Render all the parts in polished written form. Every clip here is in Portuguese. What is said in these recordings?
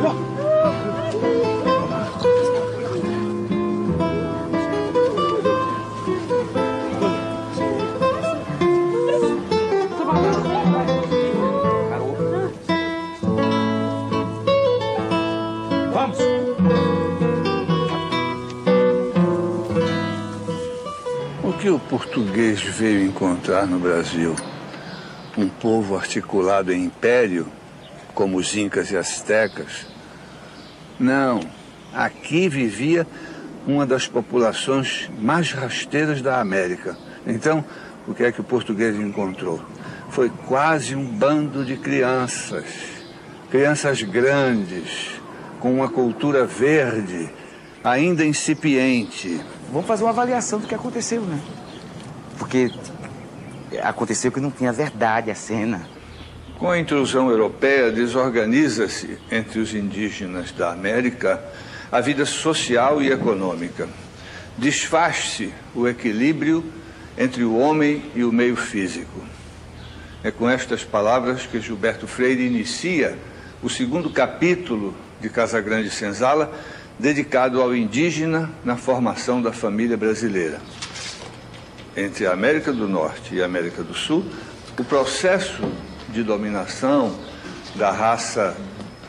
Vamos! O que o português veio encontrar no Brasil? Um povo articulado em império, como os incas e astecas? Não, aqui vivia uma das populações mais rasteiras da América. Então, o que é que o português encontrou? Foi quase um bando de crianças, crianças grandes, com uma cultura verde, ainda incipiente. Vamos fazer uma avaliação do que aconteceu, né? Porque aconteceu que não tinha verdade a cena. Com a intrusão europeia, desorganiza-se entre os indígenas da América a vida social e econômica. Desfaz-se o equilíbrio entre o homem e o meio físico. É com estas palavras que Gilberto Freire inicia o segundo capítulo de Casagrande Senzala, dedicado ao indígena na formação da família brasileira. Entre a América do Norte e a América do Sul, o processo de dominação da raça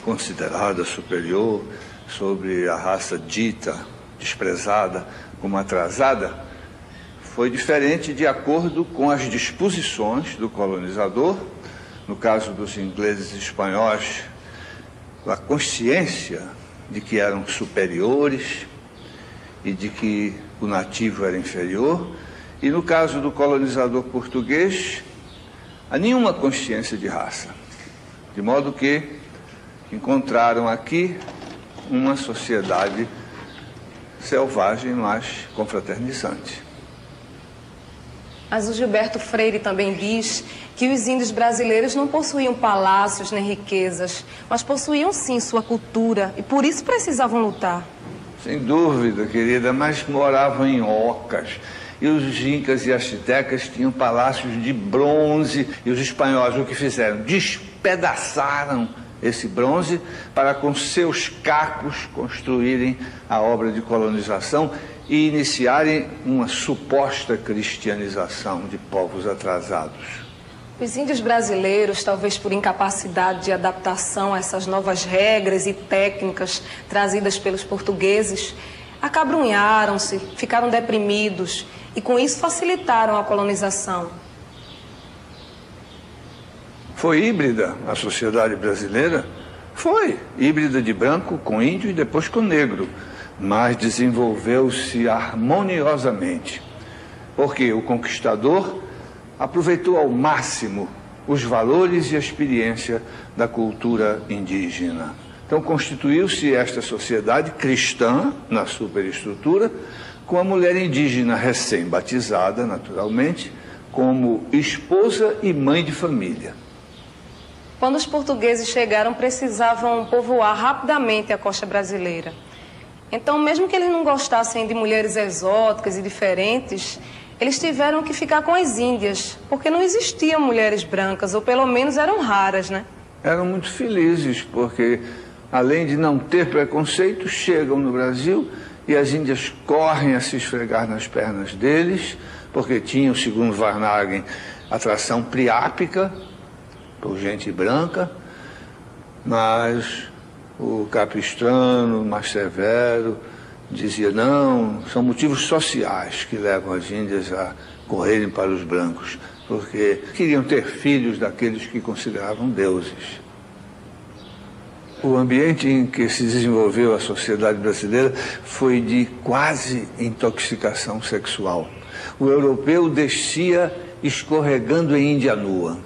considerada superior sobre a raça dita, desprezada como atrasada, foi diferente de acordo com as disposições do colonizador, no caso dos ingleses e espanhóis, a consciência de que eram superiores e de que o nativo era inferior, e no caso do colonizador português, a nenhuma consciência de raça, de modo que encontraram aqui uma sociedade selvagem, mas confraternizante. Mas o Gilberto Freire também diz que os índios brasileiros não possuíam palácios nem riquezas, mas possuíam sim sua cultura e por isso precisavam lutar. Sem dúvida, querida, mas moravam em ocas. E os incas e astecas tinham palácios de bronze. E os espanhóis o que fizeram? Despedaçaram esse bronze para com seus cacos construírem a obra de colonização e iniciarem uma suposta cristianização de povos atrasados. Os índios brasileiros, talvez por incapacidade de adaptação a essas novas regras e técnicas trazidas pelos portugueses, acabrunharam-se, ficaram deprimidos e com isso facilitaram a colonização. Foi híbrida a sociedade brasileira? Foi. Híbrida de branco com índio e depois com negro. Mas desenvolveu-se harmoniosamente. Porque o conquistador aproveitou ao máximo os valores e a experiência da cultura indígena. Então constituiu-se esta sociedade cristã, na superestrutura, com a mulher indígena recém-batizada, naturalmente, como esposa e mãe de família. Quando os portugueses chegaram, precisavam povoar rapidamente a costa brasileira. Então, mesmo que eles não gostassem de mulheres exóticas e diferentes, eles tiveram que ficar com as índias, porque não existiam mulheres brancas, ou pelo menos eram raras, né? Eram muito felizes, porque, além de não ter preconceito, chegam no Brasil e as índias correm a se esfregar nas pernas deles, porque tinham, segundo Varnhagen, atração priápica por gente branca, mas o Capistrano, mais severo, dizia, não, são motivos sociais que levam as índias a correrem para os brancos, porque queriam ter filhos daqueles que consideravam deuses. O ambiente em que se desenvolveu a sociedade brasileira foi de quase intoxicação sexual. O europeu descia escorregando em Índia nua.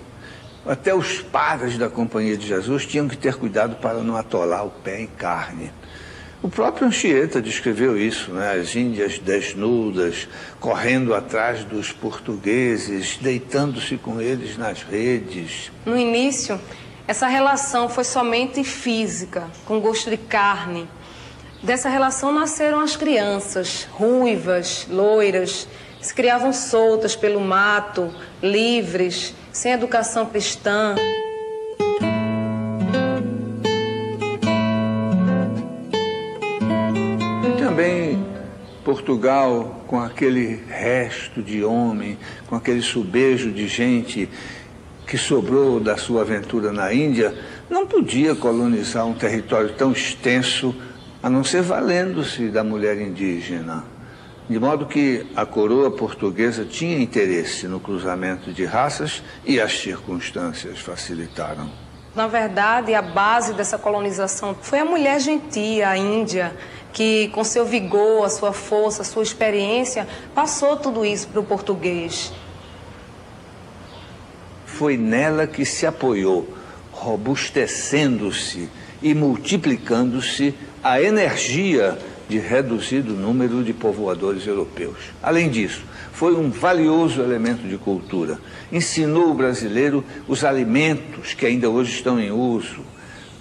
Até os padres da Companhia de Jesus tinham que ter cuidado para não atolar o pé em carne. O próprio Anchieta descreveu isso, né? As índias desnudas, correndo atrás dos portugueses, deitando-se com eles nas redes. No início, essa relação foi somente física, com gosto de carne. Dessa relação nasceram as crianças, ruivas, loiras, se criavam soltas pelo mato, livres, sem educação cristã. Portugal, com aquele resto de homem, com aquele subejo de gente que sobrou da sua aventura na Índia, não podia colonizar um território tão extenso, a não ser valendo-se da mulher indígena. De modo que a coroa portuguesa tinha interesse no cruzamento de raças e as circunstâncias facilitaram. Na verdade, a base dessa colonização foi a mulher gentia, a Índia, que com seu vigor, a sua força, a sua experiência, passou tudo isso para o português. Foi nela que se apoiou, robustecendo-se e multiplicando-se a energia de reduzido número de povoadores europeus. Além disso, foi um valioso elemento de cultura. Ensinou o brasileiro os alimentos que ainda hoje estão em uso,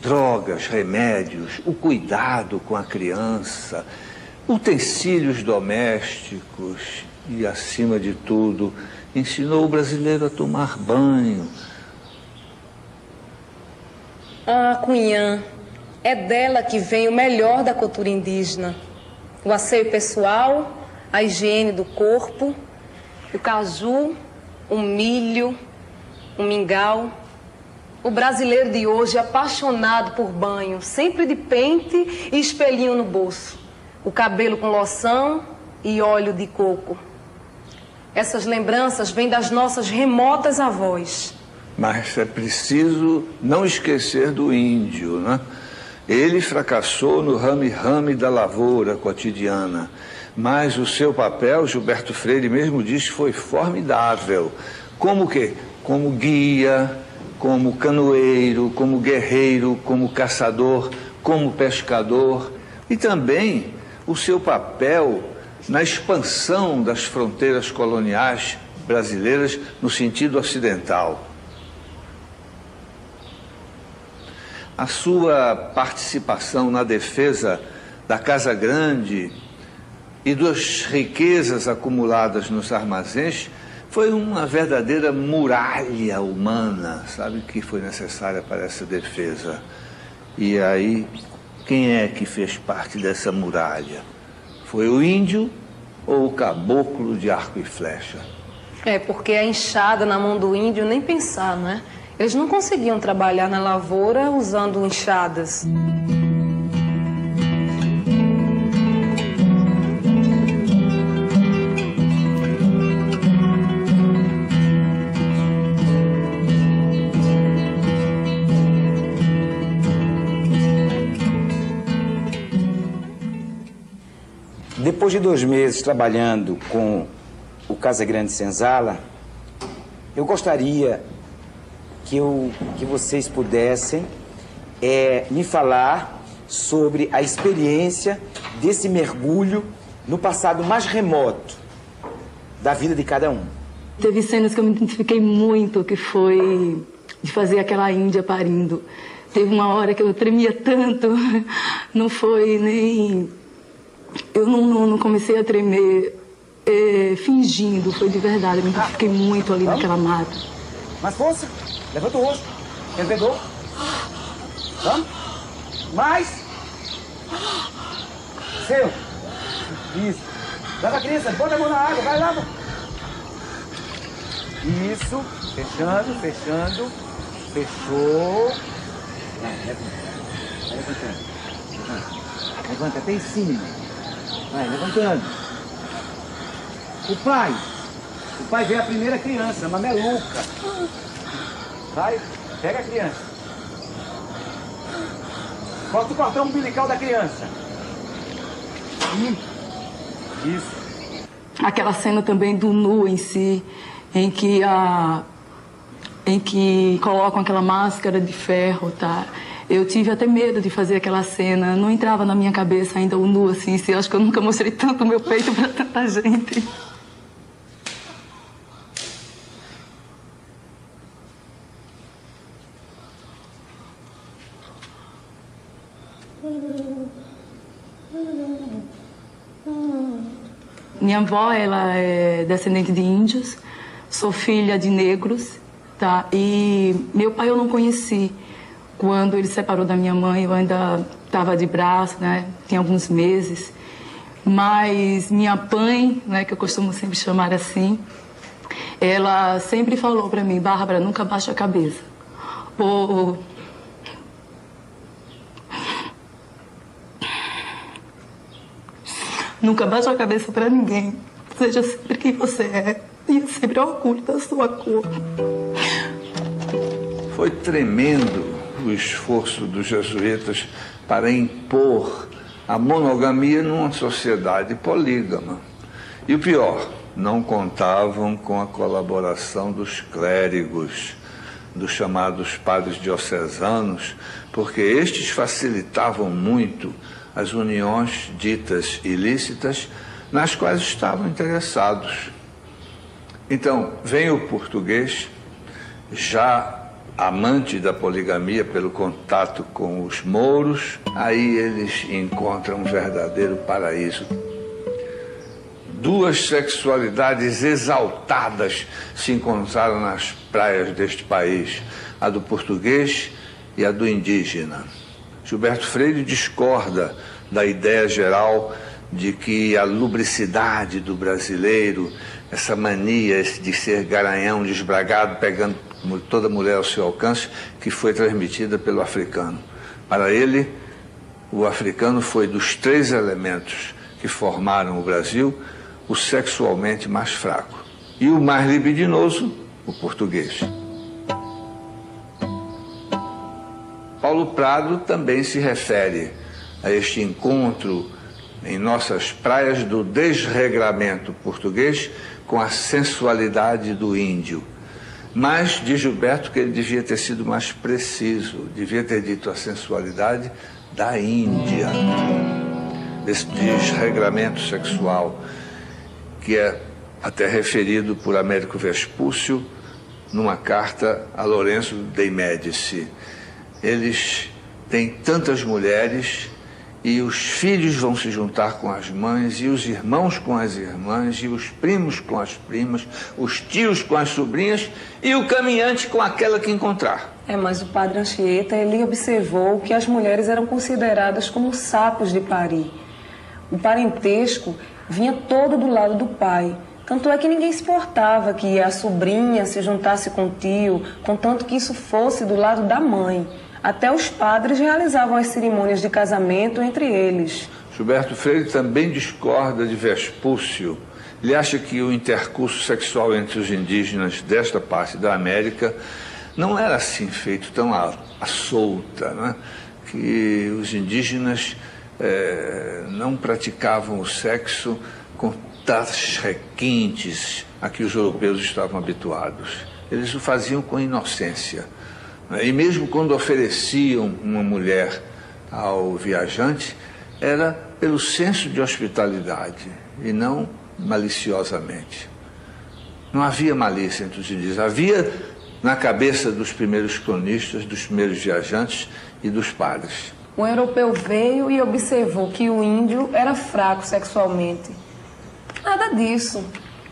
drogas, remédios, o cuidado com a criança, utensílios domésticos e, acima de tudo, ensinou o brasileiro a tomar banho. Ah, Cunhã, é dela que vem o melhor da cultura indígena. O asseio pessoal, a higiene do corpo, o caju, o milho, o mingau. O brasileiro de hoje é apaixonado por banho, sempre de pente e espelhinho no bolso. O cabelo com loção e óleo de coco. Essas lembranças vêm das nossas remotas avós. Mas é preciso não esquecer do índio, né? Ele fracassou no rame-rame da lavoura cotidiana, mas o seu papel, Gilberto Freire mesmo diz, foi formidável. Como quê? Como guia, como canoeiro, como guerreiro, como caçador, como pescador. E também o seu papel na expansão das fronteiras coloniais brasileiras no sentido ocidental. A sua participação na defesa da Casa Grande e das riquezas acumuladas nos armazéns foi uma verdadeira muralha humana, sabe, que foi necessária para essa defesa. E aí, quem é que fez parte dessa muralha? Foi o índio ou o caboclo de arco e flecha? É, porque a enxada na mão do índio, nem pensar, né? Eles não conseguiam trabalhar na lavoura usando enxadas. Depois de 2 meses trabalhando com o Casa Grande Senzala, eu gostaria que vocês pudessem me falar sobre a experiência desse mergulho no passado mais remoto da vida de cada um. Teve cenas que eu me identifiquei muito, que foi de fazer aquela índia parindo. Teve uma hora que eu tremia tanto, não foi nem... Eu não comecei a tremer fingindo, foi de verdade. Eu me identifiquei muito ali naquela mata. Mais força! Levanta o rosto. Entendeu? Vamos? Mais! Seu! Isso. Leva a criança, bota a mão na água, vai lá. Isso. Fechando, fechando. Fechou. Vai levantando. Levanta até em cima. Vai levantando. O pai vê a primeira criança, uma mameluca. Vai, pega a criança. Corta o cordão umbilical da criança. Isso. Aquela cena também do nu em si, em que colocam aquela máscara de ferro, tá? Eu tive até medo de fazer aquela cena. Não entrava na minha cabeça ainda o nu assim. Eu acho que eu nunca mostrei tanto o meu peito pra tanta gente. Minha avó, ela é descendente de índios, sou filha de negros, tá? E meu pai eu não conheci. Quando ele se separou da minha mãe, eu ainda estava de braço, né? Tinha alguns meses. Mas minha mãe, né, que eu costumo sempre chamar assim, ela sempre falou para mim: Bárbara, nunca baixa a cabeça. Nunca baixa a cabeça para ninguém. Seja sempre quem você é e sempre orgulho da sua cor. Foi tremendo o esforço dos jesuítas para impor a monogamia numa sociedade polígama. E o pior, não contavam com a colaboração dos clérigos, dos chamados padres diocesanos, porque estes facilitavam muito as uniões ditas ilícitas nas quais estavam interessados. Então, vem o português, já amante da poligamia pelo contato com os mouros, aí eles encontram um verdadeiro paraíso. Duas sexualidades exaltadas se encontraram nas praias deste país, a do português e a do indígena. Gilberto Freire discorda da ideia geral de que a lubricidade do brasileiro, essa mania de ser garanhão, desbragado, pegando toda mulher ao seu alcance, que foi transmitida pelo africano. Para ele, o africano foi dos 3 elementos que formaram o Brasil, o sexualmente mais fraco. E o mais libidinoso, o português. Paulo Prado também se refere a este encontro em nossas praias do desregramento português com a sensualidade do índio. Mas diz Gilberto que ele devia ter sido mais preciso, devia ter dito a sensualidade da Índia. Esse desregramento sexual, que é até referido por Américo Vespúcio numa carta a Lourenço dei Médici. Eles têm tantas mulheres e os filhos vão se juntar com as mães, e os irmãos com as irmãs, e os primos com as primas, os tios com as sobrinhas, e o caminhante com aquela que encontrar. Mas o padre Anchieta, ele observou que as mulheres eram consideradas como sapos de pari. O parentesco vinha todo do lado do pai. Tanto é que ninguém se importava que a sobrinha se juntasse com o tio, contanto que isso fosse do lado da mãe. Até os padres realizavam as cerimônias de casamento entre eles. Gilberto Freire também discorda de Vespúcio. Ele acha que o intercurso sexual entre os indígenas desta parte da América não era assim feito tão à solta, né? Que os indígenas não praticavam o sexo com tais requintes a que os europeus estavam habituados. Eles o faziam com inocência. E mesmo quando ofereciam uma mulher ao viajante, era pelo senso de hospitalidade e não maliciosamente. Não havia malícia entre os indígenas, havia na cabeça dos primeiros cronistas, dos primeiros viajantes e dos padres. O europeu veio e observou que o índio era fraco sexualmente. Nada disso.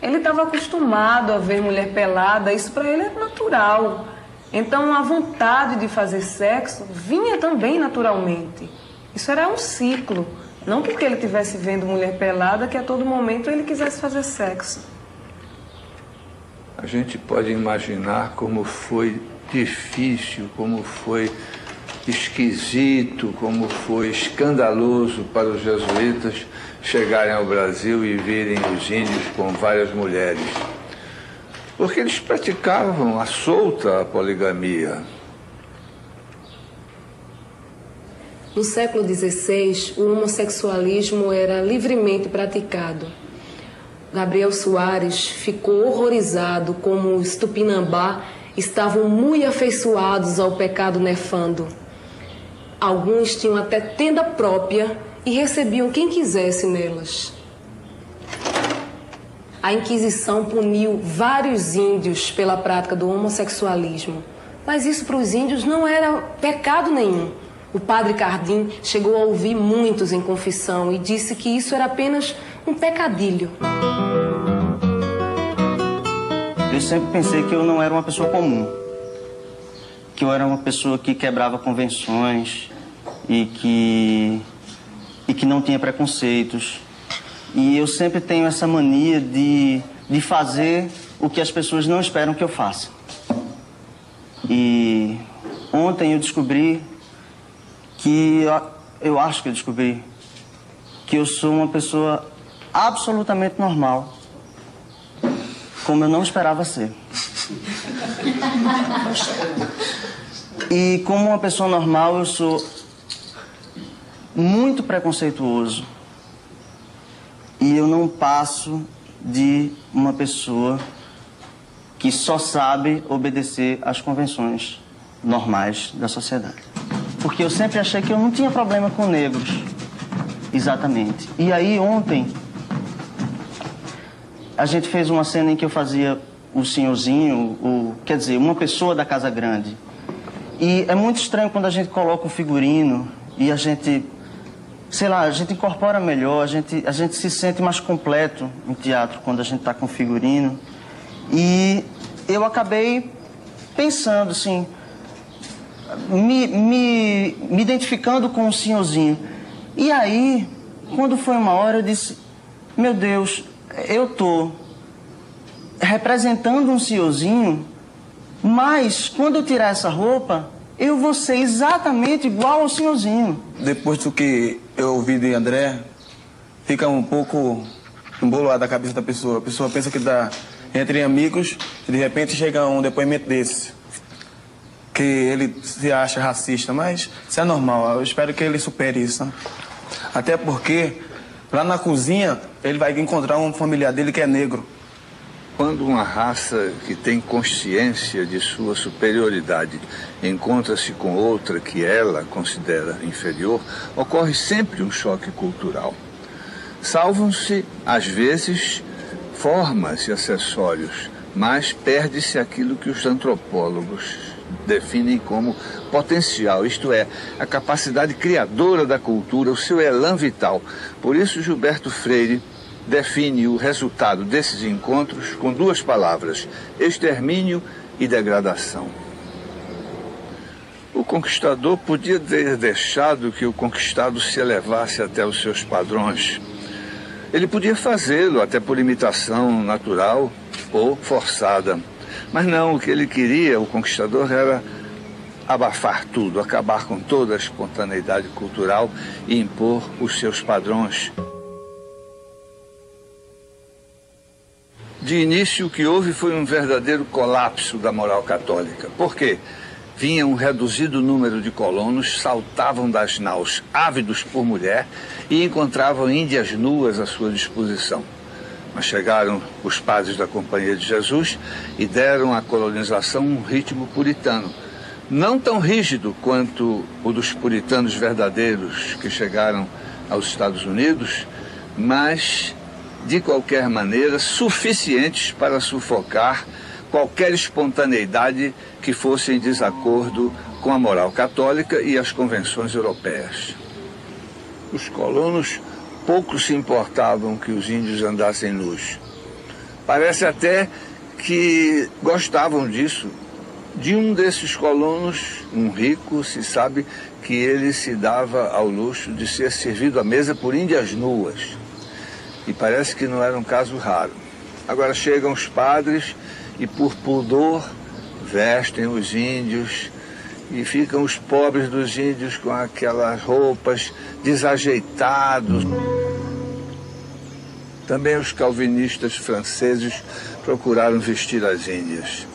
Ele estava acostumado a ver mulher pelada, isso para ele era natural. Então a vontade de fazer sexo vinha também naturalmente. Isso era um ciclo. Não porque ele estivesse vendo mulher pelada que a todo momento ele quisesse fazer sexo. A gente pode imaginar como foi difícil, como foi esquisito, como foi escandaloso para os jesuítas chegarem ao Brasil e virem os índios com várias mulheres. Porque eles praticavam à solta a poligamia. No século XVI, o homossexualismo era livremente praticado. Gabriel Soares ficou horrorizado como os Tupinambá estavam muito afeiçoados ao pecado nefando. Alguns tinham até tenda própria e recebiam quem quisesse nelas. A Inquisição puniu vários índios pela prática do homossexualismo, mas isso para os índios não era pecado nenhum. O padre Cardim chegou a ouvir muitos em confissão e disse que isso era apenas um pecadilho. Eu sempre pensei que eu não era uma pessoa comum, que eu era uma pessoa que quebrava convenções e que não tinha preconceitos. E eu sempre tenho essa mania de fazer o que as pessoas não esperam que eu faça. E ontem eu descobri que... Eu acho que eu descobri que eu sou uma pessoa absolutamente normal, como eu não esperava ser. E como uma pessoa normal, eu sou muito preconceituoso. E eu não passo de uma pessoa que só sabe obedecer às convenções normais da sociedade. Porque eu sempre achei que eu não tinha problema com negros. Exatamente. E aí ontem a gente fez uma cena em que eu fazia o senhorzinho, quer dizer, uma pessoa da Casa Grande. E é muito estranho quando a gente coloca o figurino e a gente, sei lá, a gente incorpora melhor, a gente se sente mais completo em teatro quando a gente está com o figurino. E eu acabei pensando assim, me identificando com o senhorzinho. E aí, quando foi uma hora, eu disse, meu Deus, eu tô representando um senhorzinho, mas quando eu tirar essa roupa, eu vou ser exatamente igual ao senhorzinho. Depois do que eu ouvi de André, fica um pouco embolado a cabeça da pessoa. A pessoa pensa que dá entre amigos e de repente chega um depoimento desse, que ele se acha racista, mas isso é normal. Eu espero que ele supere isso. Até porque lá na cozinha ele vai encontrar um familiar dele que é negro. Quando uma raça que tem consciência de sua superioridade encontra-se com outra que ela considera inferior, ocorre sempre um choque cultural. Salvam-se, às vezes, formas e acessórios, mas perde-se aquilo que os antropólogos definem como potencial, isto é, a capacidade criadora da cultura, o seu elan vital. Por isso, Gilberto Freire define o resultado desses encontros com duas palavras: extermínio e degradação. O conquistador podia ter deixado que o conquistado se elevasse até os seus padrões. Ele podia fazê-lo até por imitação natural ou forçada. Mas não, o que ele queria, o conquistador, era abafar tudo, acabar com toda a espontaneidade cultural e impor os seus padrões. De início, o que houve foi um verdadeiro colapso da moral católica. Por quê? Vinha um reduzido número de colonos, saltavam das naus ávidos por mulher e encontravam índias nuas à sua disposição. Mas chegaram os padres da Companhia de Jesus e deram à colonização um ritmo puritano. Não tão rígido quanto o dos puritanos verdadeiros que chegaram aos Estados Unidos, mas, de qualquer maneira, suficientes para sufocar qualquer espontaneidade que fosse em desacordo com a moral católica e as convenções europeias. Os colonos pouco se importavam que os índios andassem nus. Parece até que gostavam disso. De um desses colonos, um rico, se sabe que ele se dava ao luxo de ser servido à mesa por índias nuas. E parece que não era um caso raro. Agora chegam os padres e, por pudor, vestem os índios e ficam os pobres dos índios com aquelas roupas desajeitados. Também os calvinistas franceses procuraram vestir as índias.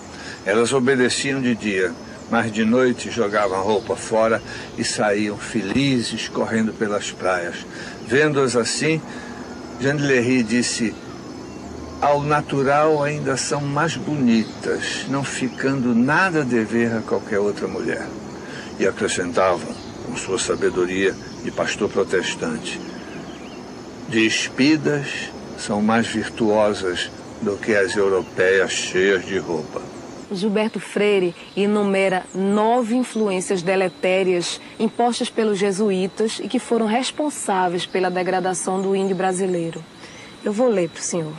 Elas obedeciam de dia, mas de noite jogavam a roupa fora e saíam felizes correndo pelas praias. Vendo-as assim, Jean de Lery disse: ao natural ainda são mais bonitas, não ficando nada a dever a qualquer outra mulher. E acrescentavam, com sua sabedoria de pastor protestante: despidas são mais virtuosas do que as europeias cheias de roupa. Gilberto Freire enumera 9 influências deletérias impostas pelos jesuítas e que foram responsáveis pela degradação do índio brasileiro. Eu vou ler para o senhor.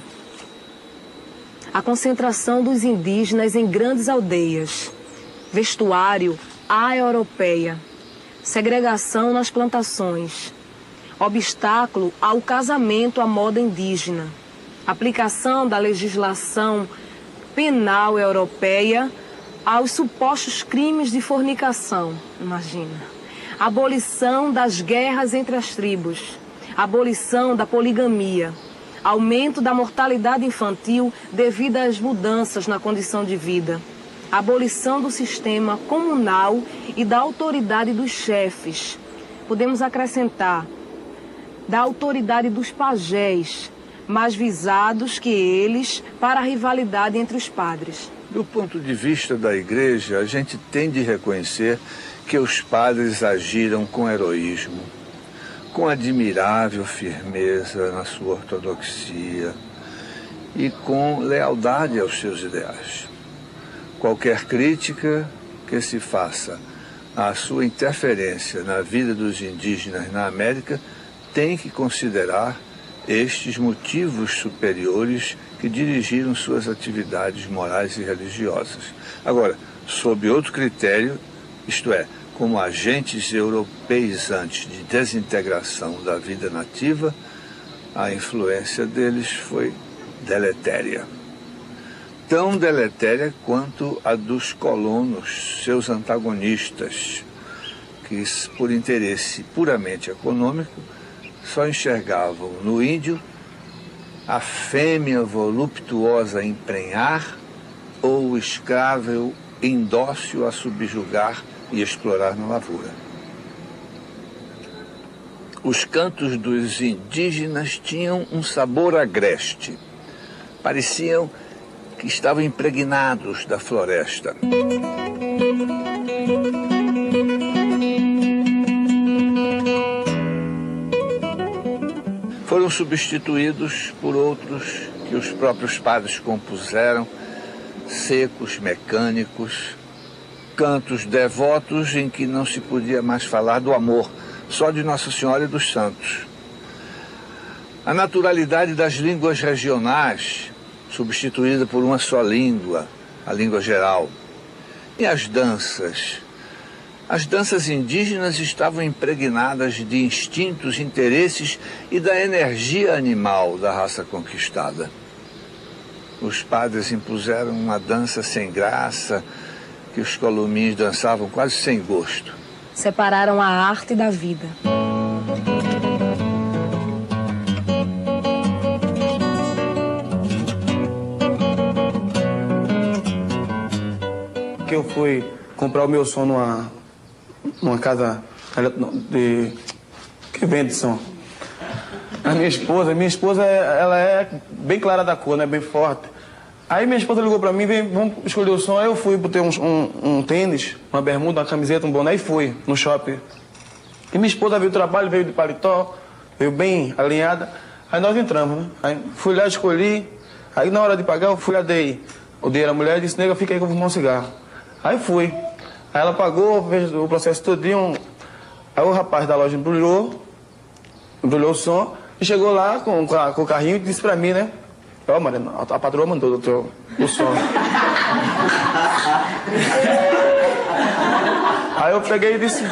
A concentração dos indígenas em grandes aldeias, vestuário à europeia, segregação nas plantações, obstáculo ao casamento à moda indígena, aplicação da legislação penal europeia aos supostos crimes de fornicação, imagina, abolição das guerras entre as tribos, abolição da poligamia, aumento da mortalidade infantil devido às mudanças na condição de vida, abolição do sistema comunal e da autoridade dos chefes. Podemos acrescentar da autoridade dos pajés, mais visados que eles para a rivalidade entre os padres. Do ponto de vista da Igreja, a gente tem de reconhecer que os padres agiram com heroísmo, com admirável firmeza na sua ortodoxia e com lealdade aos seus ideais. Qualquer crítica que se faça à sua interferência na vida dos indígenas na América tem que considerar estes motivos superiores que dirigiram suas atividades morais e religiosas. Agora, sob outro critério, isto é, como agentes europeizantes de desintegração da vida nativa, a influência deles foi deletéria. Tão deletéria quanto a dos colonos, seus antagonistas, que, por interesse puramente econômico, só enxergavam no índio a fêmea voluptuosa a emprenhar ou o escravo indócil a subjugar e explorar na lavoura. Os cantos dos indígenas tinham um sabor agreste. Pareciam que estavam impregnados da floresta. Foram substituídos por outros que os próprios padres compuseram, secos, mecânicos, cantos devotos em que não se podia mais falar do amor, só de Nossa Senhora e dos santos. A naturalidade das línguas regionais, substituída por uma só língua, a língua geral. E as danças? As danças indígenas estavam impregnadas de instintos, interesses e da energia animal da raça conquistada. Os padres impuseram uma dança sem graça, que os colomins dançavam quase sem gosto. Separaram a arte da vida. Que eu fui comprar o meu som numa casa que vende som. A minha esposa ela é bem clara da cor, né? Bem forte. Aí minha esposa ligou pra mim, vamos escolher o som. Aí eu fui, botei um tênis, uma bermuda, uma camiseta, um boné e fui no shopping. E minha esposa veio do trabalho, veio de paletó, veio bem alinhada. Aí nós entramos, né? Aí fui lá, escolhi. Aí na hora de pagar, eu fui lá, dei o dinheiro à mulher e disse, nega, fica aí que eu vou fumar um cigarro. Aí fui. Aí ela pagou, fez o processo todinho. Aí o rapaz da loja embrulhou o som e chegou lá com o carrinho e disse pra mim, né? Ó, Mariana, a patroa mandou o som. Aí eu peguei e disse...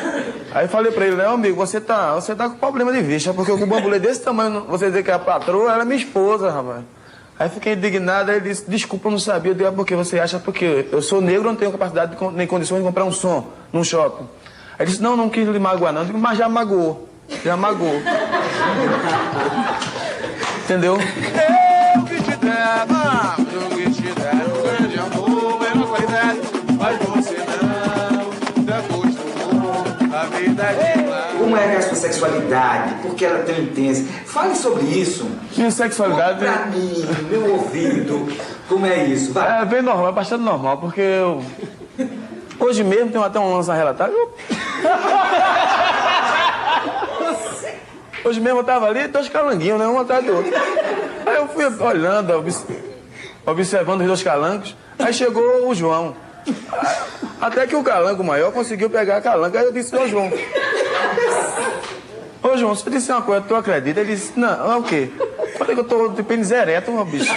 Aí falei pra ele, né, amigo, você tá com problema de vista, porque com um bambolê desse tamanho, você dizer que é a patroa, ela é minha esposa, rapaz. Aí fiquei indignado, aí ele disse, desculpa, eu não sabia. Eu disse, porque você acha, porque eu sou negro, não tenho capacidade nem condições de comprar um som num shopping. Aí ele disse, não quis lhe magoar não. Eu digo, mas já magoou. Entendeu? Eu que te dava, eu que te deram um grande amor, menor qualidade, mas você não, depois do a vida é de lá. Como é a sua sexualidade? Por que ela é tão intensa? Fale sobre isso. Minha sexualidade... Pra mim, no meu ouvido, como é isso? Vai. É bem normal, é bastante normal, porque eu... Hoje mesmo tem até um lance a relatar. Hoje mesmo eu tava ali, dois calanguinhos, né? Um atrás do outro. Aí eu fui olhando, observando os dois calangos. Aí chegou o João. Até que o calango maior conseguiu pegar a calanga. Aí eu disse, ô João. Ô João, se eu disse uma coisa, tu acredita? Ele disse, não, é o quê? Eu falei que eu tô de pênis ereto, meu bicho.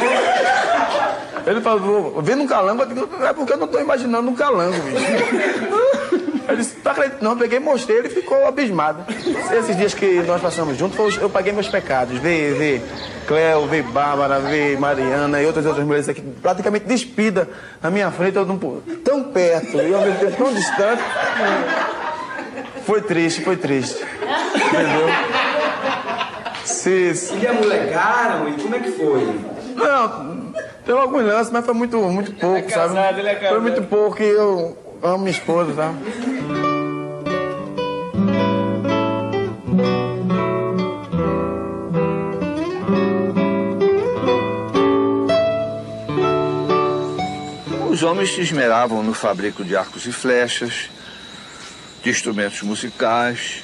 Ele falou, vendo um calango, eu digo, é porque eu não tô imaginando um calango, bicho. Eu disse, tu acredita? Não, eu peguei e mostrei, ele ficou abismado. Esses dias que nós passamos juntos, eu paguei meus pecados. Ver Cleo, ver Bárbara, ver Mariana e outras mulheres aqui praticamente despida na minha frente, eu tão perto e ao mesmo tempo tão distante. Foi triste. Entendeu? E amolecaram? E como é que foi? Não, teve alguns lances, mas foi muito pouco, sabe? Foi muito pouco e eu amo minha esposa, sabe? Os homens se esmeravam no fabrico de arcos e flechas, de instrumentos musicais,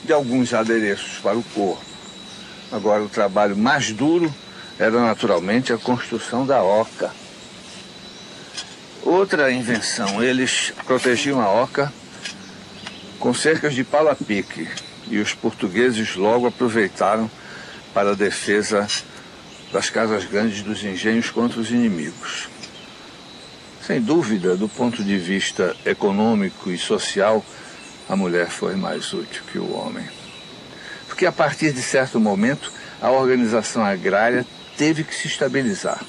de alguns adereços para o corpo. Agora, o trabalho mais duro era naturalmente a construção da oca. Outra invenção, eles protegiam a oca com cercas de pau a pique, e os portugueses logo aproveitaram para a defesa das casas grandes dos engenhos contra os inimigos. Sem dúvida, do ponto de vista econômico e social, a mulher foi mais útil que o homem. Porque a partir de certo momento, a organização agrária teve que se estabilizar.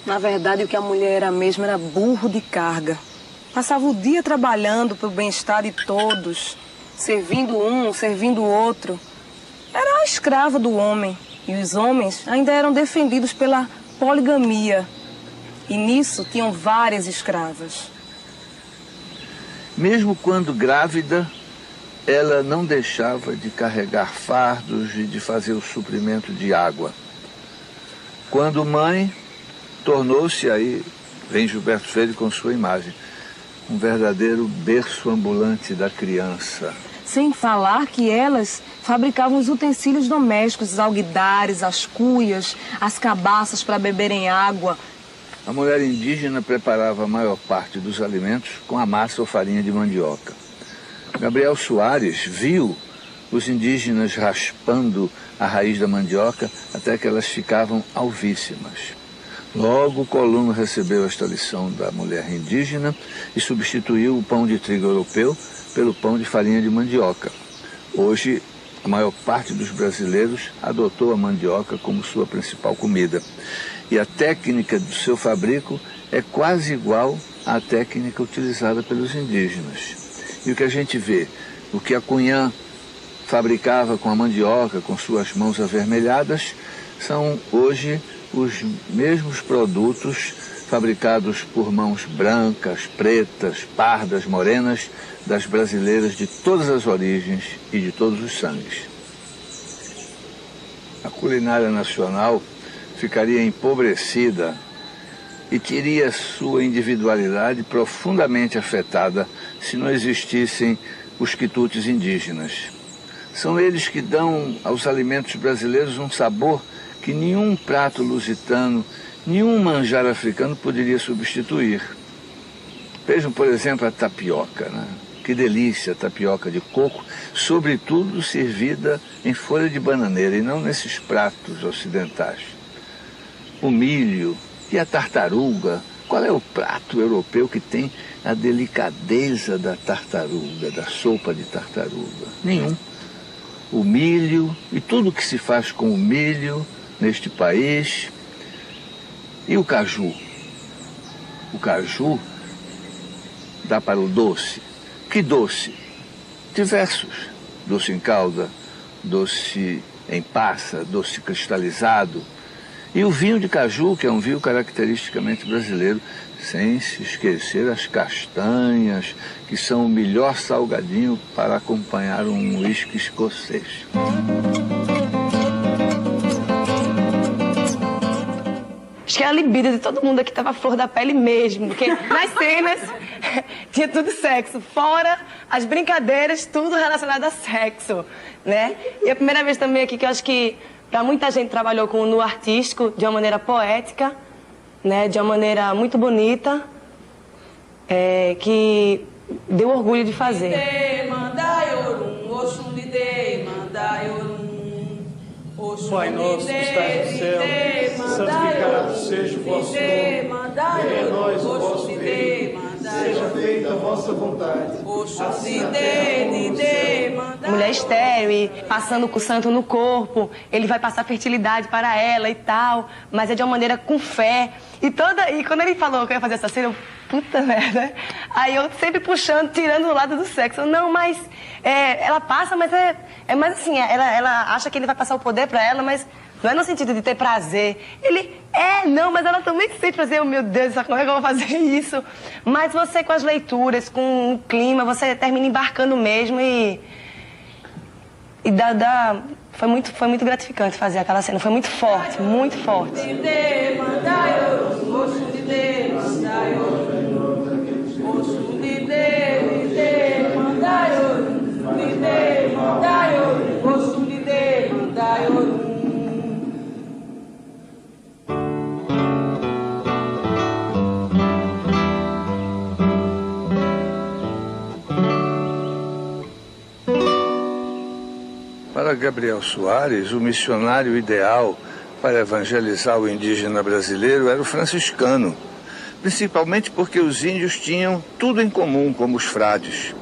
Na verdade, o que a mulher era mesmo era burro de carga. Passava o dia trabalhando para o bem-estar de todos, servindo um, servindo o outro. Era a escrava do homem. E os homens ainda eram defendidos pela poligamia. E nisso tinham várias escravas. Mesmo quando grávida, ela não deixava de carregar fardos e de fazer o suprimento de água. Quando mãe, tornou-se aí, vem Gilberto Freire com sua imagem, um verdadeiro berço ambulante da criança. Sem falar que elas fabricavam os utensílios domésticos, os alguidares, as cuias, as cabaças para beberem água. A mulher indígena preparava a maior parte dos alimentos com a massa ou farinha de mandioca. Gabriel Soares viu os indígenas raspando a raiz da mandioca até que elas ficavam alvíssimas. Logo, Coluno recebeu esta lição da mulher indígena e substituiu o pão de trigo europeu pelo pão de farinha de mandioca. Hoje, a maior parte dos brasileiros adotou a mandioca como sua principal comida. E a técnica do seu fabrico é quase igual à técnica utilizada pelos indígenas. E o que a gente vê, o que a Cunhã fabricava com a mandioca, com suas mãos avermelhadas, são hoje os mesmos produtos fabricados por mãos brancas, pretas, pardas, morenas, das brasileiras de todas as origens e de todos os sangues. A culinária nacional ficaria empobrecida e teria sua individualidade profundamente afetada se não existissem os quitutes indígenas. São eles que dão aos alimentos brasileiros um sabor que nenhum prato lusitano, nenhum manjar africano poderia substituir. Vejam, por exemplo, a tapioca, né? Que delícia a tapioca de coco, sobretudo servida em folha de bananeira e não nesses pratos ocidentais. O milho e a tartaruga. Qual é o prato europeu que tem a delicadeza da tartaruga, da sopa de tartaruga? Nenhum. O milho e tudo que se faz com o milho neste país. E o caju? O caju dá para o doce. Que doce? Diversos. Doce em calda, doce em passa, doce cristalizado. E o vinho de caju, que é um vinho caracteristicamente brasileiro, sem se esquecer as castanhas, que são o melhor salgadinho para acompanhar um uísque escocês. Acho que a libido de todo mundo aqui estava à flor da pele mesmo, porque nas cenas tinha tudo sexo, fora as brincadeiras, tudo relacionado a sexo, né? E a primeira vez também aqui que eu acho que para muita gente trabalhou com o nu artístico de uma maneira poética, né? De uma maneira muito bonita, que deu orgulho de fazer. Pai nosso que estás no céu, santificado seja o vosso nome. Venha a nós o vosso reino. seja feita a vossa vontade. Mulher estéril e passando o santo no corpo, ele vai passar fertilidade para ela e tal, mas é de uma maneira com fé. E quando ele falou que eu ia fazer essa cena, eu, puta merda. Aí eu sempre puxando, tirando do lado do sexo. Não, mas ela passa, mas é mais assim, ela acha que ele vai passar o poder para ela, mas não é no sentido de ter prazer. Não, mas ela também sente prazer. Meu Deus, como é que eu vou fazer isso? Mas você com as leituras, com o clima, você termina embarcando mesmo e foi muito gratificante fazer aquela cena. Foi muito forte, muito forte. Para Gabriel Soares, o missionário ideal para evangelizar o indígena brasileiro era o franciscano, principalmente porque os índios tinham tudo em comum, como os frades.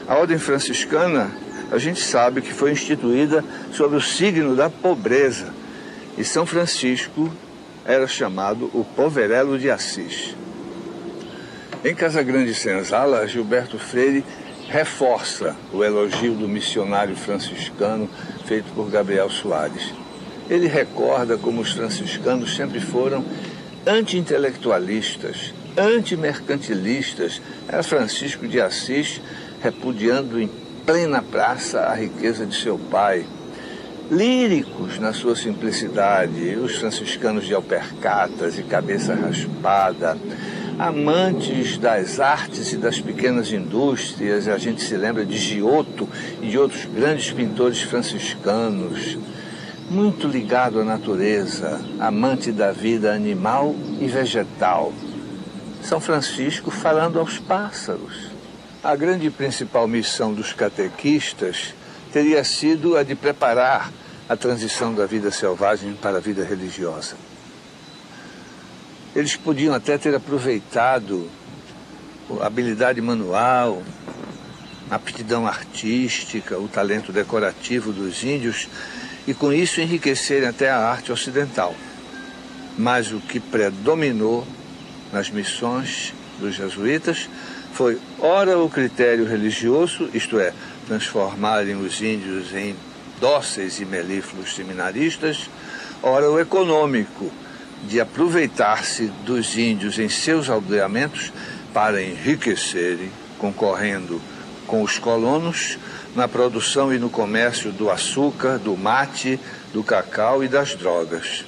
A ordem franciscana, a gente sabe que foi instituída sob o signo da pobreza, e São Francisco era chamado o Poverello de Assis. Em Casagrande Senzala, Gilberto Freire reforça o elogio do missionário franciscano feito por Gabriel Soares. Ele recorda como os franciscanos sempre foram anti-intelectualistas, anti-mercantilistas. Era Francisco de Assis repudiando em plena praça a riqueza de seu pai. Líricos na sua simplicidade, os franciscanos de alpercatas e cabeça raspada, amantes das artes e das pequenas indústrias. A gente se lembra de Giotto e de outros grandes pintores franciscanos, muito ligado à natureza, amante da vida animal e vegetal. São Francisco falando aos pássaros. A grande e principal missão dos catequistas teria sido a de preparar a transição da vida selvagem para a vida religiosa. Eles podiam até ter aproveitado a habilidade manual, a aptidão artística, o talento decorativo dos índios e com isso enriquecerem até a arte ocidental. Mas o que predominou nas missões dos jesuítas foi ora o critério religioso, isto é, transformarem os índios em dóceis e melífluos seminaristas, ora o econômico, de aproveitar-se dos índios em seus aldeamentos para enriquecerem, concorrendo com os colonos na produção e no comércio do açúcar, do mate, do cacau e das drogas.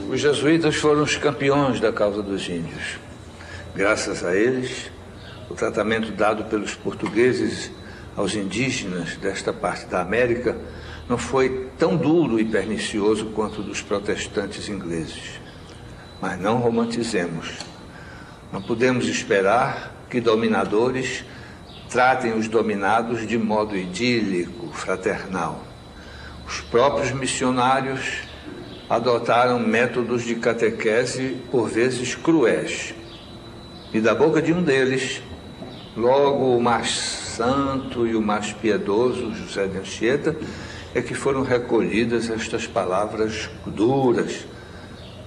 Os jesuítas foram os campeões da causa dos índios. Graças a eles, o tratamento dado pelos portugueses aos indígenas desta parte da América não foi tão duro e pernicioso quanto o dos protestantes ingleses. Mas não romantizemos. Não podemos esperar que dominadores tratem os dominados de modo idílico, fraternal. Os próprios missionários adotaram métodos de catequese por vezes cruéis. E da boca de um deles, logo o mais santo e o mais piedoso, José de Anchieta, é que foram recolhidas estas palavras duras: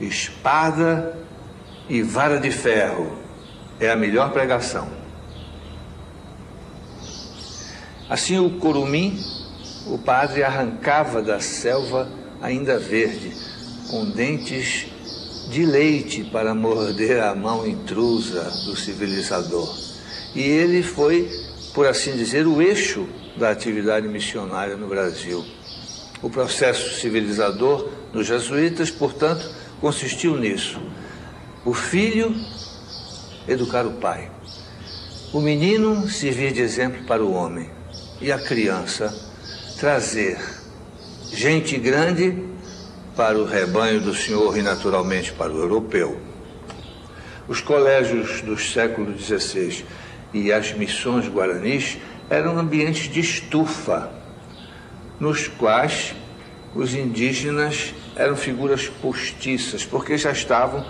espada e vara de ferro é a melhor pregação. Assim o curumim, o padre arrancava da selva ainda verde, com dentes de leite para morder a mão intrusa do civilizador. E ele foi, por assim dizer, o eixo da atividade missionária no Brasil. O processo civilizador dos jesuítas, portanto, consistiu nisso: o filho educar o pai, o menino servir de exemplo para o homem e a criança trazer gente grande para o rebanho do Senhor e naturalmente para o europeu. Os colégios dos séculos XVI e as missões guaranis eram ambientes de estufa, nos quais os indígenas eram figuras postiças, porque já estavam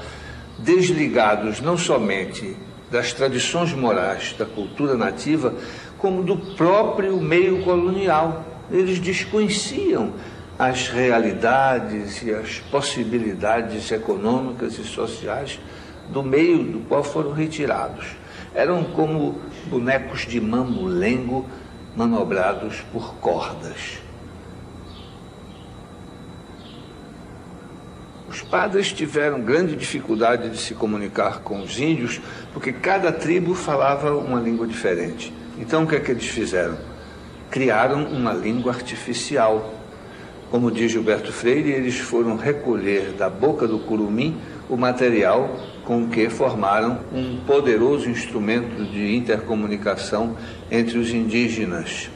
desligados não somente das tradições morais da cultura nativa, como do próprio meio colonial. Eles desconheciam as realidades e as possibilidades econômicas e sociais do meio do qual foram retirados. Eram como bonecos de mamulengo manobrados por cordas. Os padres tiveram grande dificuldade de se comunicar com os índios, porque cada tribo falava uma língua diferente. Então, o que é que eles fizeram? Criaram uma língua artificial. Como diz Gilberto Freire, eles foram recolher da boca do curumim o material com o que formaram um poderoso instrumento de intercomunicação entre os indígenas.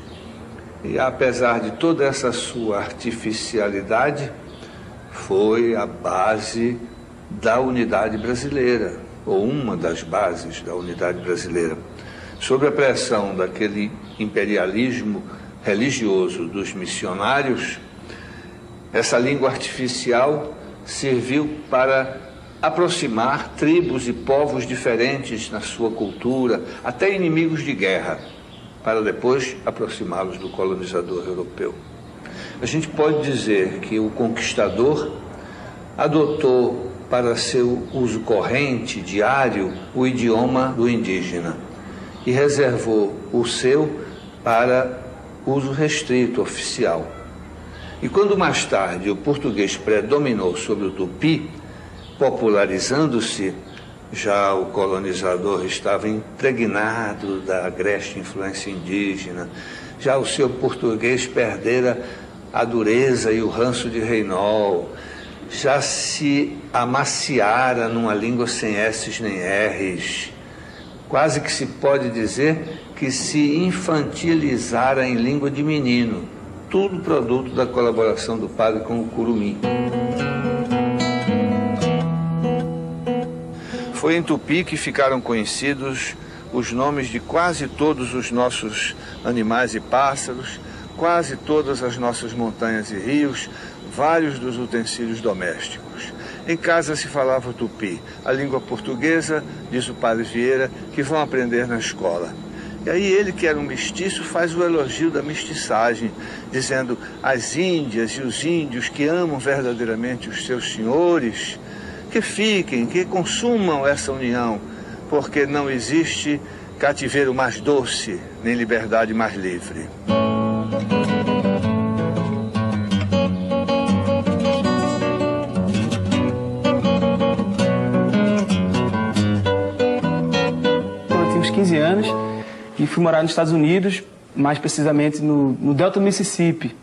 E apesar de toda essa sua artificialidade, foi a base da unidade brasileira, ou uma das bases da unidade brasileira. Sob a pressão daquele imperialismo religioso dos missionários, essa língua artificial serviu para aproximar tribos e povos diferentes na sua cultura, até inimigos de guerra, para depois aproximá-los do colonizador europeu. A gente pode dizer que o conquistador adotou para seu uso corrente, diário, o idioma do indígena e reservou o seu para uso restrito, oficial. E quando mais tarde o português predominou sobre o tupi, popularizando-se, já o colonizador estava impregnado da agreste influência indígena, já o seu português perdera a dureza e o ranço de Reinol, já se amaciara numa língua sem S's nem R's. Quase que se pode dizer que se infantilizara em língua de menino, tudo produto da colaboração do padre com o curumim. Foi em Tupi que ficaram conhecidos os nomes de quase todos os nossos animais e pássaros, quase todas as nossas montanhas e rios, vários dos utensílios domésticos. Em casa se falava tupi, a língua portuguesa, diz o padre Vieira, que vão aprender na escola. E aí ele, que era um mestiço, faz o elogio da mestiçagem, dizendo: as índias e os índios que amam verdadeiramente os seus senhores, que fiquem, que consumam essa união, porque não existe cativeiro mais doce, nem liberdade mais livre. Eu tinha uns 15 anos e fui morar nos Estados Unidos, mais precisamente no Delta do Mississippi,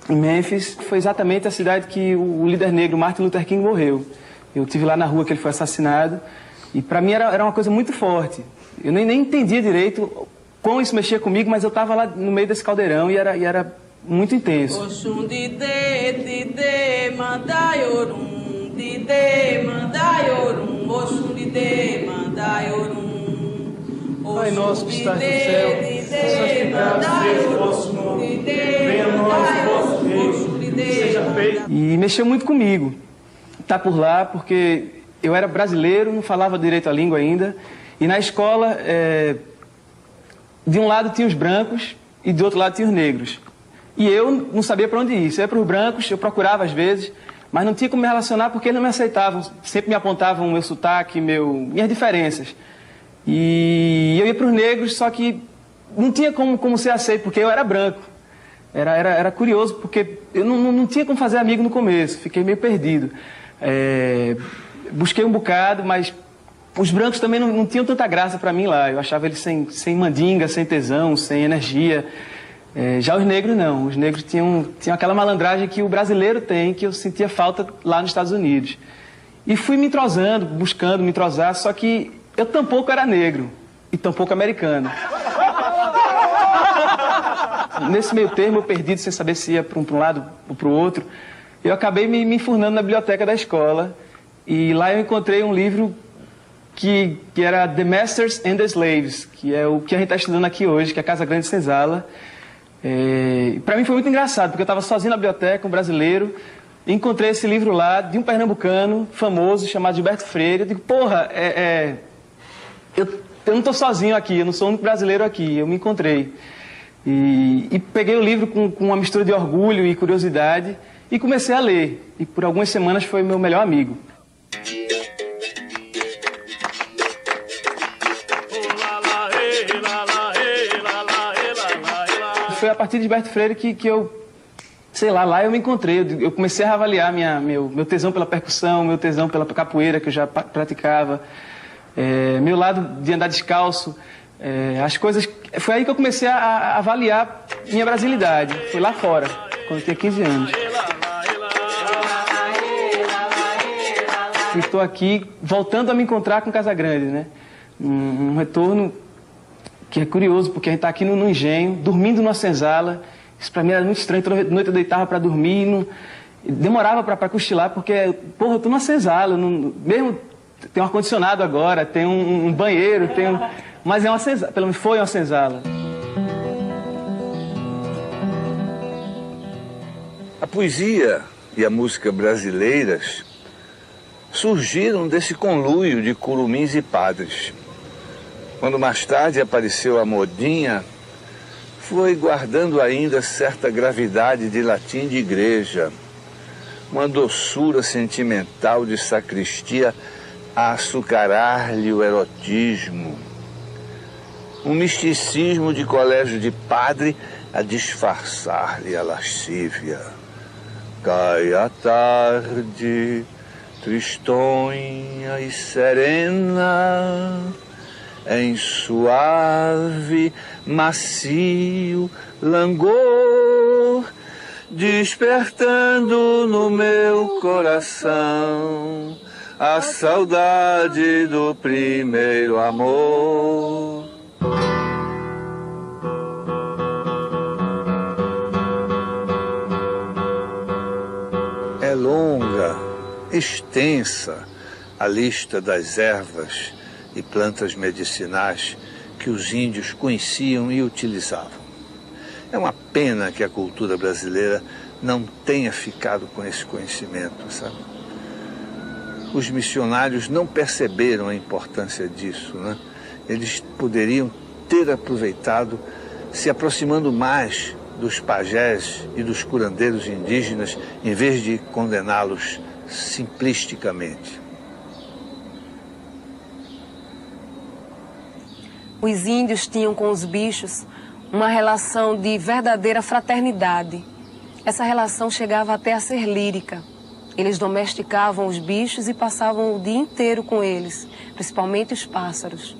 em Memphis. Foi exatamente a cidade que o líder negro Martin Luther King morreu. Eu estive lá na rua que ele foi assassinado e para mim era uma coisa muito forte. Eu nem entendia direito como isso mexia comigo, mas eu estava lá no meio desse caldeirão e era muito intenso. Pai nosso que estás no céu, santificado seja o vosso nome, venha a nós o vosso reino, seja feito. E mexeu muito comigo estar por lá, porque eu era brasileiro, não falava direito a língua ainda, e na escola, de um lado tinha os brancos e do outro lado tinha os negros. E eu não sabia para onde ir. Se eu ia para os brancos, eu procurava às vezes, mas não tinha como me relacionar porque eles não me aceitavam, sempre me apontavam o meu sotaque, minhas diferenças. E eu ia para os negros, só que não tinha como ser aceito, porque eu era branco. Era curioso, porque eu não tinha como fazer amigo no começo, fiquei meio perdido. Busquei um bocado, mas os brancos também não tinham tanta graça para mim lá. Eu achava eles sem mandinga, sem tesão, sem energia. Já os negros não. Os negros tinham aquela malandragem que o brasileiro tem, que eu sentia falta lá nos Estados Unidos. E fui me entrosando, buscando me entrosar, só que eu tampouco era negro e tampouco americano. Nesse meio termo, eu perdido, sem saber se ia para um lado ou para o outro, eu acabei me enfurnando na biblioteca da escola e lá eu encontrei um livro que era The Masters and the Slaves, que é o que a gente está estudando aqui hoje, que é a Casa Grande Senzala, Para mim foi muito engraçado, porque eu estava sozinho na biblioteca, um brasileiro, e encontrei esse livro lá de um pernambucano famoso chamado Gilberto Freire. Eu digo, porra, eu não estou sozinho aqui, eu não sou o único brasileiro aqui, eu me encontrei. E peguei o livro com uma mistura de orgulho e curiosidade e comecei a ler. E por algumas semanas foi meu melhor amigo. Foi a partir de Gilberto Freire que eu, sei lá eu me encontrei. Eu comecei a avaliar meu tesão pela percussão, meu tesão pela capoeira que eu já praticava, meu lado de andar descalço, as coisas. Foi aí que eu comecei a avaliar minha brasilidade. Foi lá fora, quando eu tinha 15 anos. E estou aqui voltando a me encontrar com Casagrande, né? Um retorno que é curioso, porque a gente está aqui no engenho, dormindo numa senzala. Isso para mim era muito estranho. Toda noite eu deitava para dormir, demorava para cochilar, porque, porra, eu estou numa senzala. Mesmo tem um ar-condicionado agora, tem um banheiro, mas é uma senzala, pelo menos foi uma senzala. A poesia e a música brasileiras surgiram desse conluio de curumins e padres. Quando mais tarde apareceu a modinha, foi guardando ainda certa gravidade de latim de igreja, uma doçura sentimental de sacristia a açucarar-lhe o erotismo, um misticismo de colégio de padre a disfarçar-lhe a lascívia. Cai a tarde, tristonha e serena, em suave, macio langor, despertando no meu coração a saudade do primeiro amor. É longa, extensa a lista das ervas e plantas medicinais que os índios conheciam e utilizavam. É uma pena que a cultura brasileira não tenha ficado com esse conhecimento, sabe? Os missionários não perceberam a importância disso, né? Eles poderiam ter aproveitado, se aproximando mais dos pajés e dos curandeiros indígenas, em vez de condená-los simplisticamente. Os índios tinham com os bichos uma relação de verdadeira fraternidade. Essa relação chegava até a ser lírica. Eles domesticavam os bichos e passavam o dia inteiro com eles, principalmente os pássaros.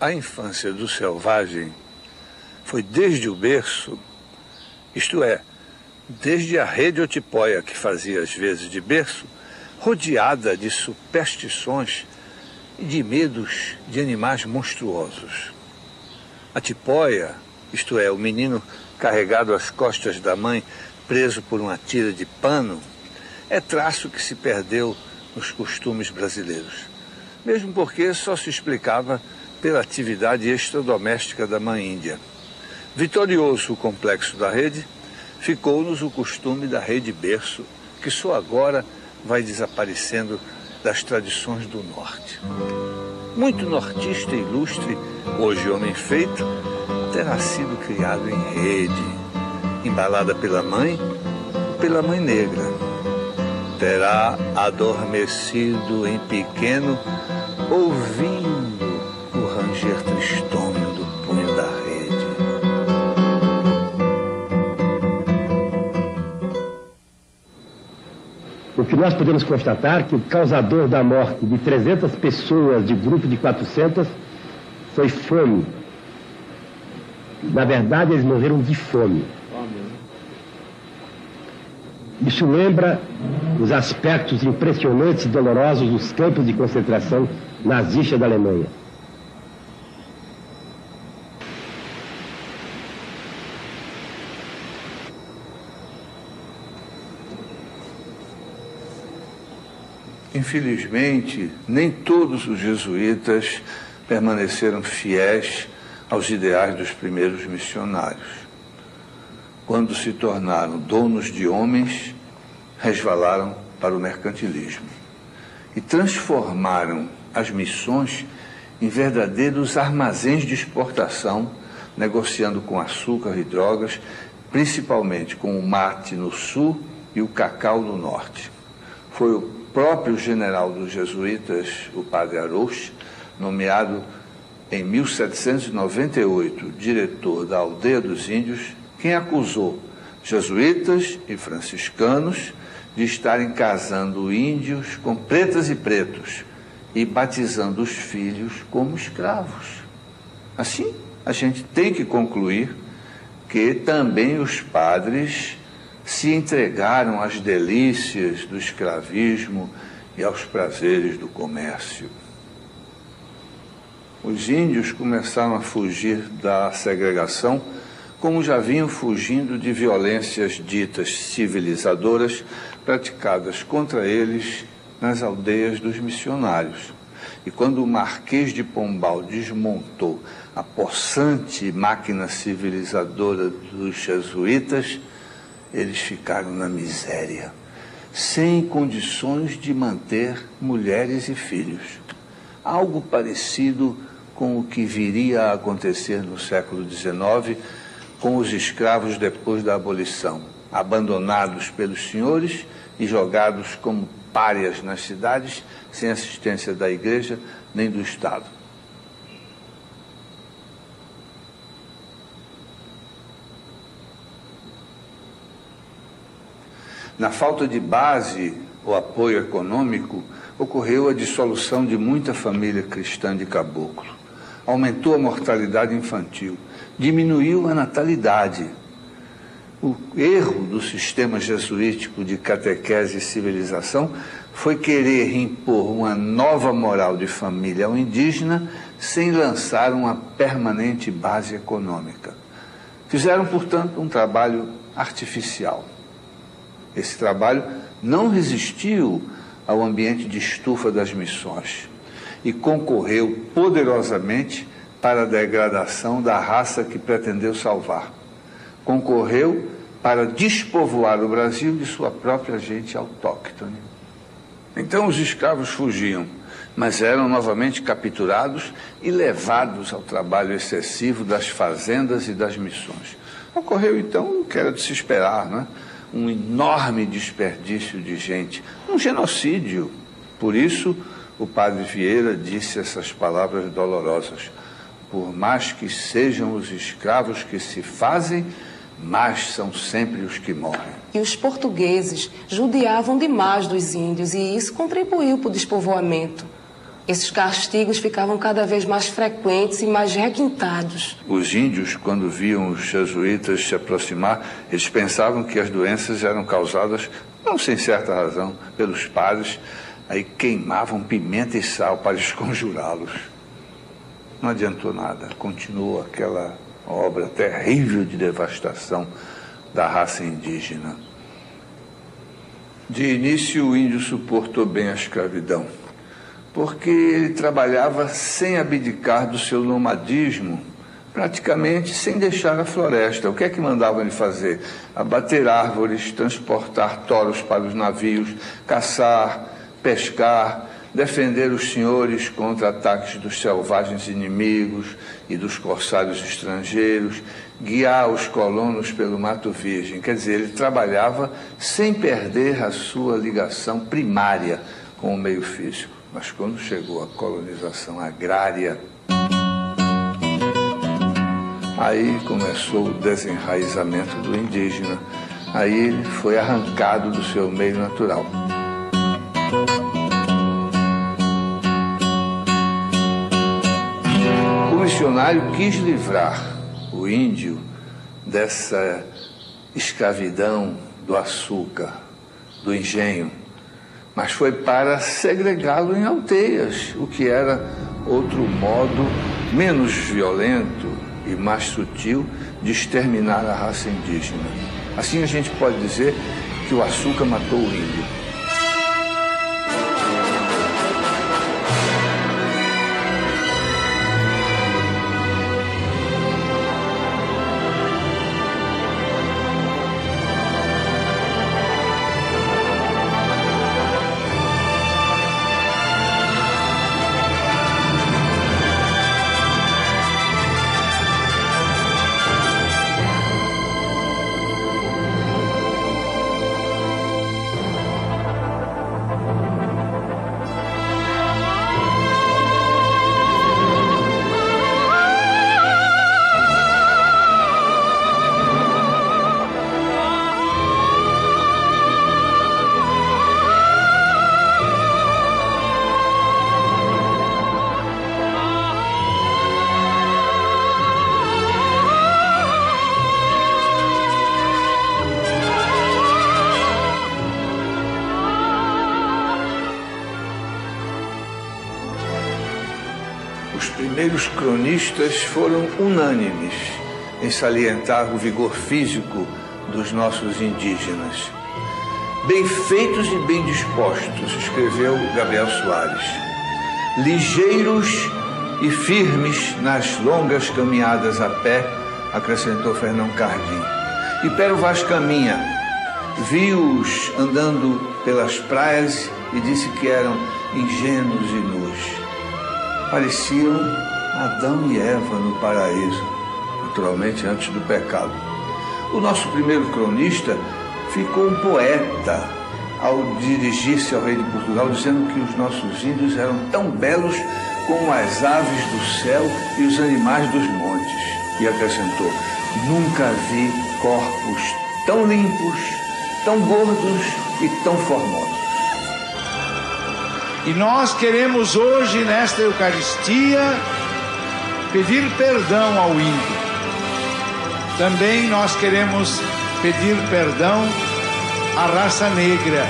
A infância do selvagem foi desde o berço, isto é, desde a rede otipóia que fazia às vezes de berço, rodeada de superstições e de medos de animais monstruosos. A tipóia, isto é, o menino carregado às costas da mãe, preso por uma tira de pano, é traço que se perdeu nos costumes brasileiros, mesmo porque só se explicava pela atividade extradoméstica da mãe índia. Vitorioso o complexo da rede, ficou-nos o costume da rede berço, que só agora vai desaparecendo das tradições do norte. Muito nortista ilustre, hoje homem feito, terá sido criado em rede, embalada pela mãe negra. Terá adormecido em pequeno, ouvindo o ranger tristonho do punho da rede. O que nós podemos constatar é que o causador da morte de 300 pessoas de grupo de 400 foi fome. Na verdade, eles morreram de fome. Isso lembra os aspectos impressionantes e dolorosos dos campos de concentração nazista da Alemanha. Infelizmente, nem todos os jesuítas permaneceram fiéis aos ideais dos primeiros missionários. Quando se tornaram donos de homens, resvalaram para o mercantilismo e transformaram as missões em verdadeiros armazéns de exportação, negociando com açúcar e drogas, principalmente com o mate no sul e o cacau no norte. Foi o próprio general dos jesuítas, o padre Arouche, nomeado em 1798 diretor da Aldeia dos Índios, quem acusou jesuítas e franciscanos de estarem casando índios com pretas e pretos e batizando os filhos como escravos. Assim, a gente tem que concluir que também os padres se entregaram às delícias do escravismo e aos prazeres do comércio. Os índios começaram a fugir da segregação, como já vinham fugindo de violências ditas civilizadoras praticadas contra eles nas aldeias dos missionários. E quando o Marquês de Pombal desmontou a possante máquina civilizadora dos jesuítas, eles ficaram na miséria, sem condições de manter mulheres e filhos. Algo parecido com o que viria a acontecer no século XIX com os escravos depois da abolição, abandonados pelos senhores e jogados como párias nas cidades, sem assistência da igreja nem do Estado. Na falta de base ou apoio econômico, ocorreu a dissolução de muita família cristã de caboclo. Aumentou a mortalidade infantil, diminuiu a natalidade. O erro do sistema jesuítico de catequese e civilização foi querer impor uma nova moral de família ao indígena sem lançar uma permanente base econômica. Fizeram, portanto, um trabalho artificial. Esse trabalho não resistiu ao ambiente de estufa das missões e concorreu poderosamente para a degradação da raça que pretendeu salvar. Concorreu para despovoar o Brasil de sua própria gente autóctone. Então os escravos fugiam, mas eram novamente capturados e levados ao trabalho excessivo das fazendas e das missões. Ocorreu então o que era de se esperar, não é? Um enorme desperdício de gente, um genocídio. Por isso, o padre Vieira disse essas palavras dolorosas: por mais que sejam os escravos que se fazem, mais são sempre os que morrem. E os portugueses judiavam demais dos índios e isso contribuiu para o despovoamento. Esses castigos ficavam cada vez mais frequentes e mais requintados. Os índios, quando viam os jesuítas se aproximar, eles pensavam que as doenças eram causadas, não sem certa razão, pelos padres, aí queimavam pimenta e sal para esconjurá-los. Não adiantou nada, continuou aquela obra terrível de devastação da raça indígena. De início, o índio suportou bem a escravidão, porque ele trabalhava sem abdicar do seu nomadismo, praticamente sem deixar a floresta. O que é que mandavam ele fazer? Abater árvores, transportar touros para os navios, caçar, pescar, defender os senhores contra ataques dos selvagens inimigos e dos corsários estrangeiros, guiar os colonos pelo Mato Virgem. Quer dizer, ele trabalhava sem perder a sua ligação primária com o meio físico. Mas quando chegou a colonização agrária, aí começou o desenraizamento do indígena. Aí ele foi arrancado do seu meio natural. O missionário quis livrar o índio dessa escravidão do açúcar, do engenho, mas foi para segregá-lo em aldeias, o que era outro modo menos violento e mais sutil de exterminar a raça indígena. Assim a gente pode dizer que o açúcar matou o índio. primeiros cronistas foram unânimes em salientar o vigor físico dos nossos indígenas. Bem feitos e bem dispostos, escreveu Gabriel Soares. Ligeiros e firmes nas longas caminhadas a pé, acrescentou Fernão Cardim. E Pero Vaz Caminha viu-os andando pelas praias e disse que eram ingênuos e nus. Pareciam Adão e Eva no paraíso, naturalmente antes do pecado. O nosso primeiro cronista ficou um poeta ao dirigir-se ao rei de Portugal, dizendo que os nossos índios eram tão belos como as aves do céu e os animais dos montes. E acrescentou: nunca vi corpos tão limpos, tão gordos e tão formosos. E nós queremos hoje, nesta Eucaristia, pedir perdão ao índio. Também nós queremos pedir perdão à raça negra,